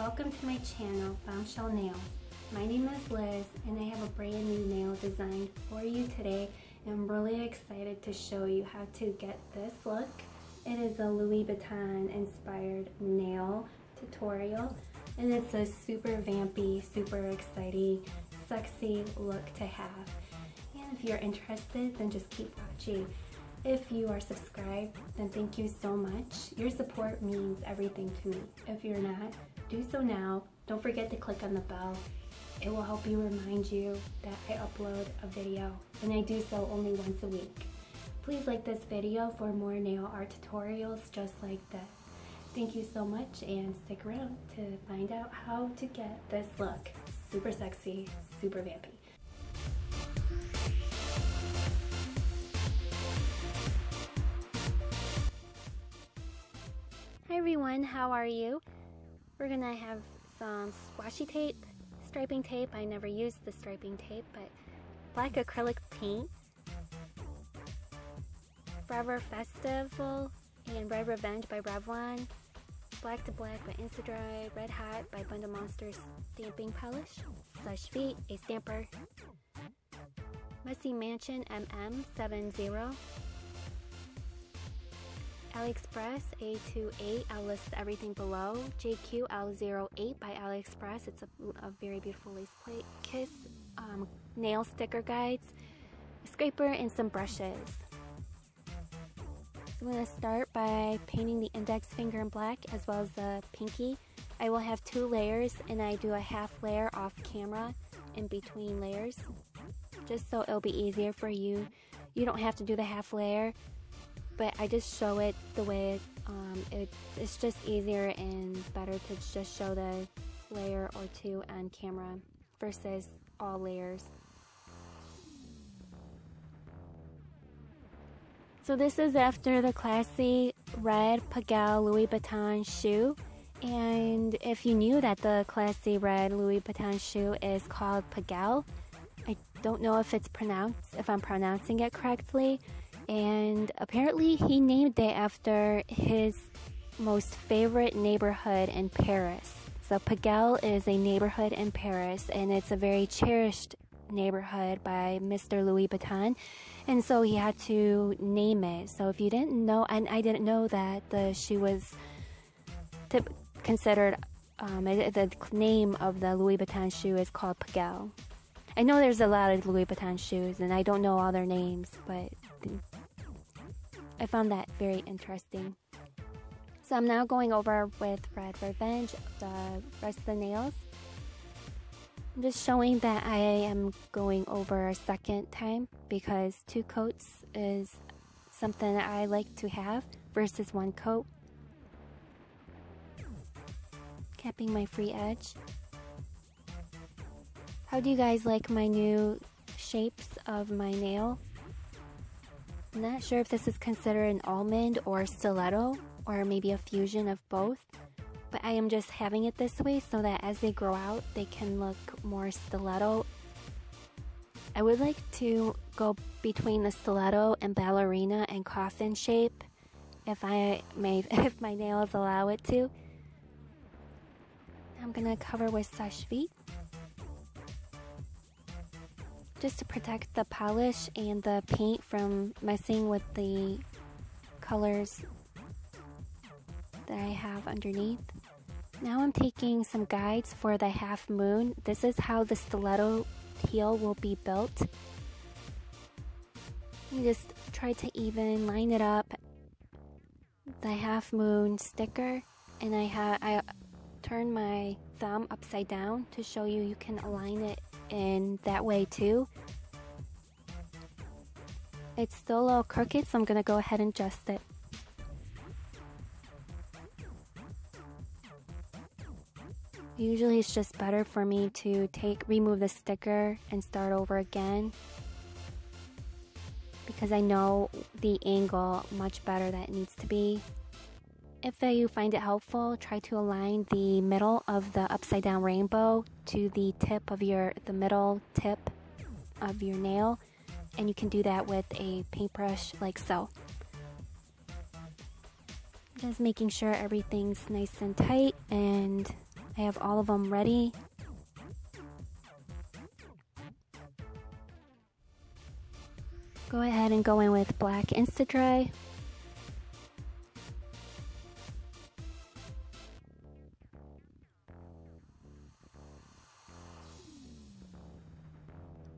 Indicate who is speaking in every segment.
Speaker 1: welcome to my channel, BombshellnailS. My name is Liz and I have a brand new nail design for you today. I'm really excited to show you how to get this look. It is a Louboutin inspired nail tutorial and it's a super vampy, super exciting, sexy look to have. And if you're interested, then just keep watching. If you are subscribed, then thank you so much. Your support means everything to me. If you're not, do so now. Don't forget to click on the bell. It will help you remind you that I upload a video, and I do so only once a week. Please like this video for more nail art tutorials just like this. Thank you so much, and stick around to find out how to get this look. Super sexy, super vampy. Hi everyone, how are you? We're gonna have some washi tape, striping tape. I never used the striping tape, but black acrylic paint, Forevor Festive and Red Revenge by Revlon, Black to Black by Instadry, Red Hot by Bundle Monsters stamping polish, Seche Vite, a stamper, Messy Mansion MM70, AliExpress A28, I'll list everything below. JQ L08 by AliExpress, it's a very beautiful lace plate. Kiss nail sticker guides, a scraper, and some brushes. So I'm going to start by painting the index finger in black as well as the pinky. I will have 2 layers and I do a half layer off camera in between layers, just so it'll be easier for you. You don't have to do the half layer, but I just show it the way it's just easier and better to just show the layer or 2 on camera versus all layers. So this is after the classy red Pagel Louis Vuitton shoe, and if you knew that the classy red Louis Vuitton shoe is called Pagel, I don't know if I'm pronouncing it correctly. And apparently he named it after his most favorite neighborhood in Paris. So Pagel is a neighborhood in Paris, and it's a very cherished neighborhood by Mr. Louis Vuitton, and so he had to name it. So if you didn't know, and I didn't know that the shoe was considered, the name of the Louis Vuitton shoe is called Pagel. I know there's a lot of Louis Vuitton shoes and I don't know all their names, but I found that very interesting. So I'm now going over with Red Revenge the rest of the nails. I'm just showing that I am going over a second time because 2 coats is something that I like to have versus 1 coat. Capping my free edge. How do you guys like my new shapes of my nail? I'm not sure if this is considered an almond or stiletto or maybe a fusion of both, but I am just having it this way so that as they grow out they can look more stiletto. I would like to go between the stiletto and ballerina and coffin shape if my nails allow it to. I'm gonna cover with Seche Vite just to protect the polish and the paint from messing with the colors that I have underneath. Now I'm taking some guides for the half moon. This is how the stiletto heel will be built. You just try to even line it up, the half moon sticker, and I turn my thumb upside down to show you can align it in that way too. It's still a little crooked, so I'm gonna go ahead and adjust it. Usually it's just better for me to remove the sticker and start over again because I know the angle much better that it needs to be. If you find it helpful, try to align the middle of the upside down rainbow to the tip of the middle tip of your nail, and you can do that with a paintbrush like so. Just making sure everything's nice and tight and I have all of them ready. Go ahead and go in with black Instadry.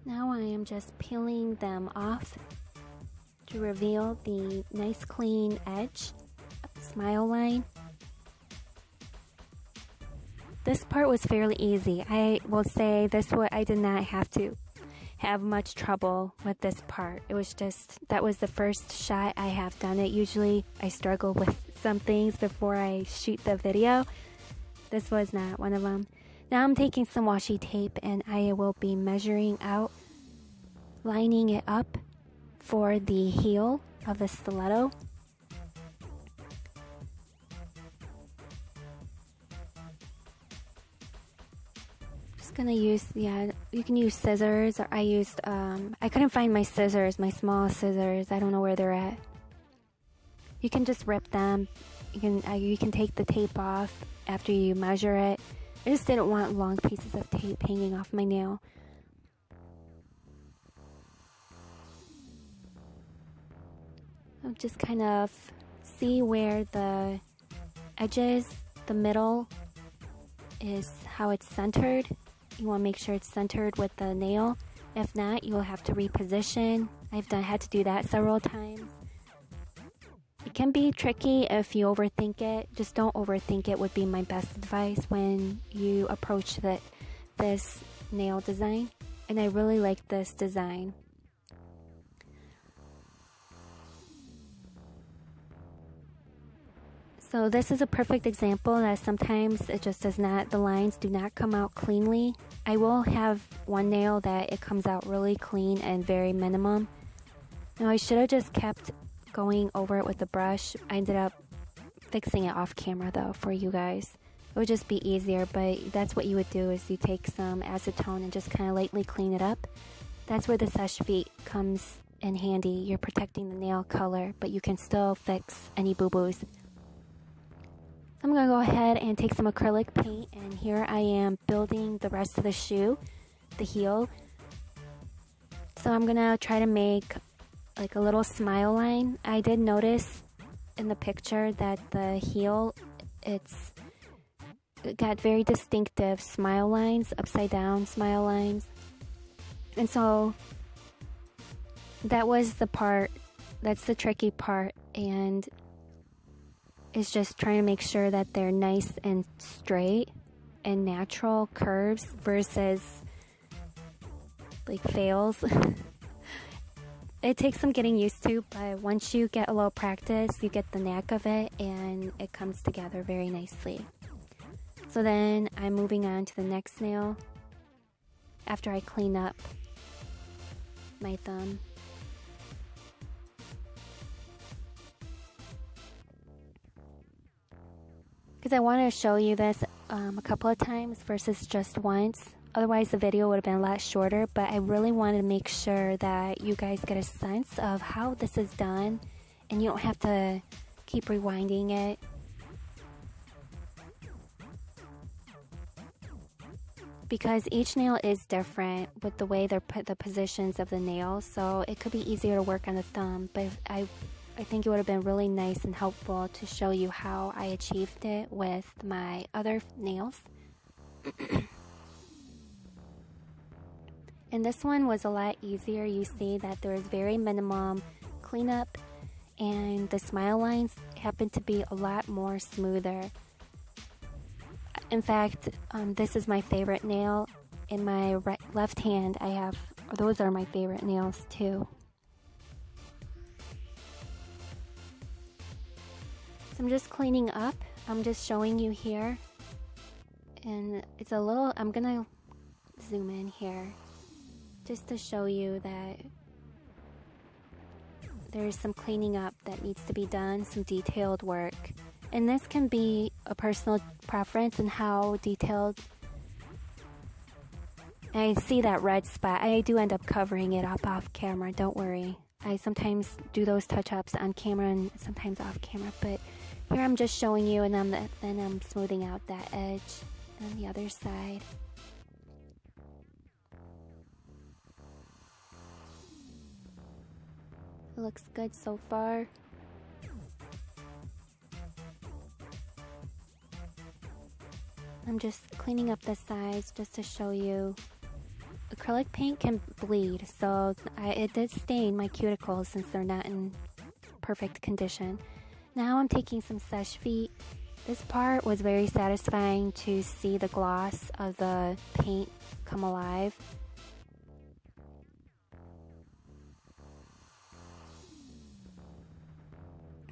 Speaker 1: Now I am just peeling them off to reveal the nice clean edge, smile line. This part was fairly easy. I will say this one, I did not have to have much trouble with this part. It was just, that was the first shot I have done it. Usually I struggle with some things before I shoot the video. This was not one of them. Now I'm taking some washi tape and I will be measuring out, lining it up for the heel of the stiletto. Gonna use, yeah, you can use scissors, or I used I couldn't find my scissors, my small scissors. I don't know where they're at. You can just rip them. You can take the tape off after you measure it. I just didn't want long pieces of tape hanging off my nail. I'll just kind of see where the edges, the middle is how it's centered. You want to make sure it's centered with the nail. If not, you'll have to reposition. I've had to do that several times. It can be tricky if you overthink it. Just don't overthink it would be my best advice when you approach this nail design. And I really like this design. So this is a perfect example that sometimes it just does not, the lines do not come out cleanly. I will have one nail that it comes out really clean and very minimum. Now I should have just kept going over it with the brush. I ended up fixing it off camera though for you guys. It would just be easier, but that's what you would do is you take some acetone and just kind of lightly clean it up. That's where the Seche Vite comes in handy. You're protecting the nail color, but you can still fix any boo-boos. I'm going to go ahead and take some acrylic paint, and here I am building the rest of the shoe, the heel. So I'm going to try to make like a little smile line. I did notice in the picture that the heel, it got very distinctive smile lines, upside down smile lines. And so that was the part, that's the tricky part, and is just trying to make sure that they're nice and straight and natural curves versus like fails. It takes some getting used to, but once you get a little practice, you get the knack of it and it comes together very nicely. So then I'm moving on to the next nail after I clean up my thumb. Because I want to show you this a couple of times versus just once. Otherwise the video would have been a lot shorter, but I really wanted to make sure that you guys get a sense of how this is done and you don't have to keep rewinding it. Because each nail is different with the way they're put, the positions of the nails, so it could be easier to work on the thumb, but I think it would have been really nice and helpful to show you how I achieved it with my other nails. And this one was a lot easier. You see that there was very minimum cleanup and the smile lines happen to be a lot more smoother. In fact, this is my favorite nail. In my left hand I have, those are my favorite nails too. So I'm just cleaning up. I'm just showing you here. And it's a little, I'm gonna zoom in here just to show you that there's some cleaning up that needs to be done, some detailed work. And this can be a personal preference in how detailed. I see that red spot. I do end up covering it up off camera, don't worry. I sometimes do those touch-ups on camera and sometimes off camera, but here I'm just showing you, and then I'm smoothing out that edge. and the other side. It looks good so far. I'm just cleaning up the sides just to show you. Acrylic paint can bleed, so it did stain my cuticles since they're not in perfect condition. Now I'm taking some Seche Vite. This part was very satisfying to see the gloss of the paint come alive.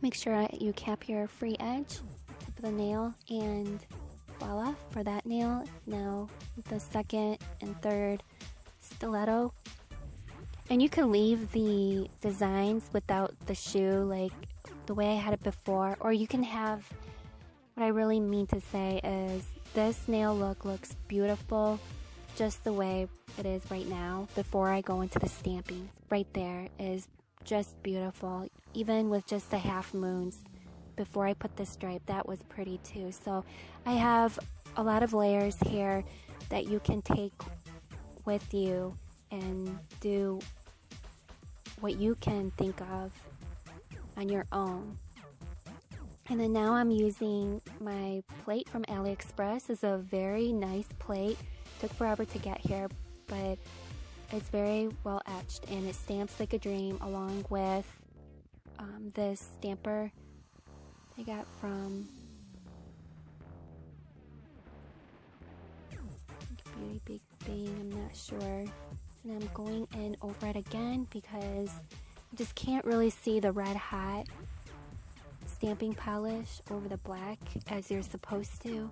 Speaker 1: Make sure you cap your free edge of the nail, and voila, for that nail. Now the second and third stiletto. And you can leave the designs without the shoe like the way I had it before, or you can have, what I really mean to say is this nail look looks beautiful just the way it is right now before I go into the stamping. Right there is just beautiful, even with just the half moons. Before I put the stripe, that was pretty too. So I have a lot of layers here that you can take with you and do what you can think of on your own. And then now I'm using my plate from AliExpress. It's a very nice plate. Took forever to get here, but it's very well etched and it stamps like a dream, along with this stamper I got from Beauty Big Bang, I'm not sure. And I'm going in over it again because I just can't really see the red hot stamping polish over the black as you're supposed to.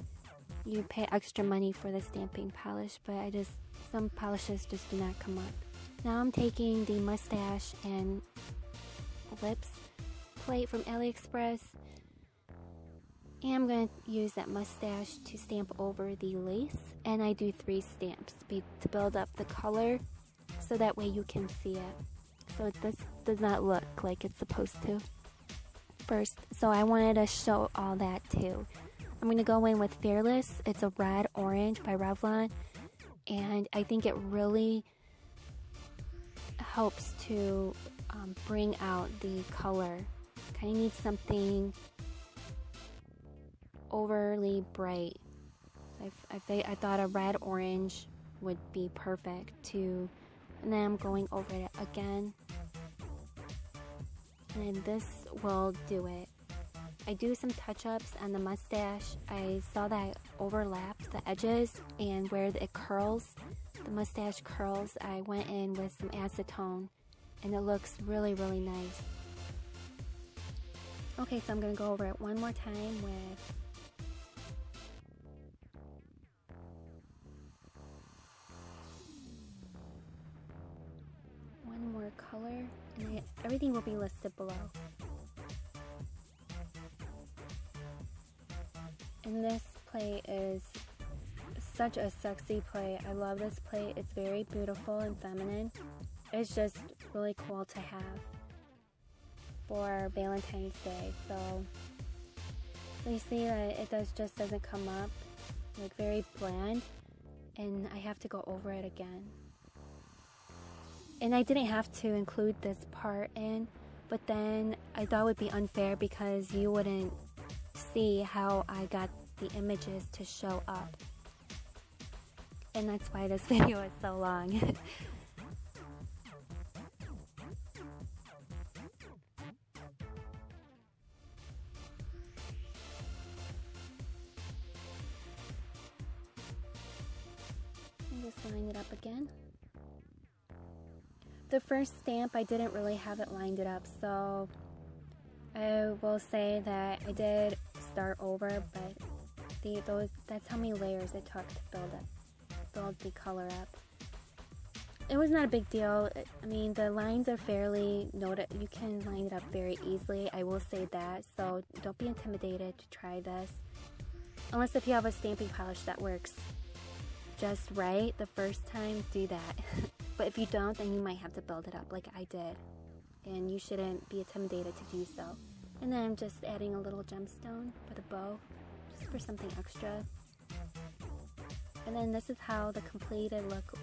Speaker 1: You pay extra money for the stamping polish, but some polishes just do not come up. Now I'm taking the mustache and lips plate from AliExpress, and I'm going to use that mustache to stamp over the lace, and I do 3 stamps to build up the color so that way you can see it. So this does not look like it's supposed to first. So I wanted to show all that too. I'm going to go in with Fearless. It's a red orange by Revlon, and I think it really helps to bring out the color. Kind of need something overly bright. I thought a red orange would be perfect too. And then I'm going over it again, and then this will do it. I do some touch-ups on the mustache. I saw that overlaps the edges, and where it curls, the mustache curls, I went in with some acetone, and it looks really, really nice. Okay, so I'm going to go over it one more time with one more color, and everything will be listed below. And this plate is such a sexy plate. I love this plate. It's very beautiful and feminine. It's just really cool to have for Valentine's Day. So you see that it doesn't come up, like very bland, and I have to go over it again. And I didn't have to include this part in, but then I thought it would be unfair because you wouldn't see how I got the images to show up. And that's why this video is so long. And just line it up again. The first stamp, I didn't really have it lined it up, so I will say that I did start over, but that's how many layers it took to build the color up. It was not a big deal. I mean, the lines are fairly noted. You can line it up very easily, I will say that, so don't be intimidated to try this. Unless if you have a stamping polish that works just right the first time, do that. But if you don't, then you might have to build it up like I did. And you shouldn't be intimidated to do so. And then I'm just adding a little gemstone for the bow, just for something extra. And then this is how the completed look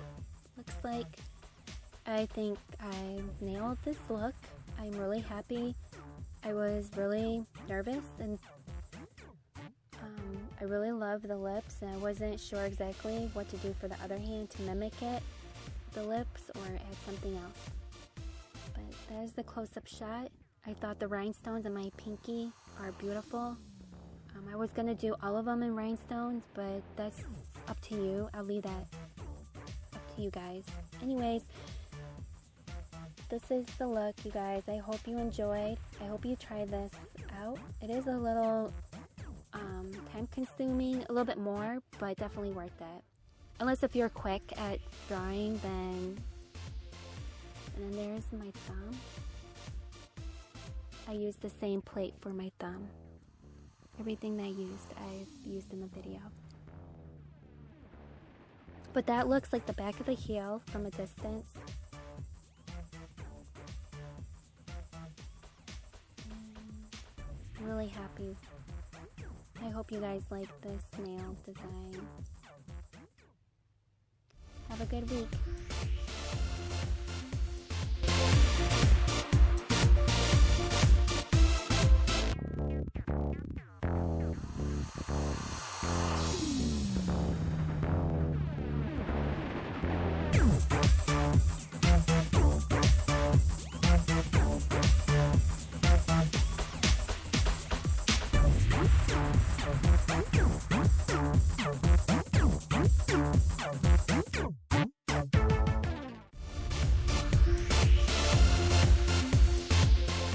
Speaker 1: looks like. I think I nailed this look. I'm really happy. I was really nervous and I really love the lips, and I wasn't sure exactly what to do for the other hand to mimic it, the lips, or add something else. But there's the close-up shot. I thought the rhinestones in my pinky are beautiful. I was gonna do all of them in rhinestones, but that's up to you. I'll leave that up to you guys. Anyways, this is the look, you guys. I hope you enjoyed. I hope you try this out. It is a little time consuming, a little bit more, but definitely worth it. Unless if you're quick at drawing, then... And then there's my thumb. I used the same plate for my thumb. Everything that I've used in the video. But that looks like the back of the heel from a distance. I'm really happy. I hope you guys like this nail design. Have a good week.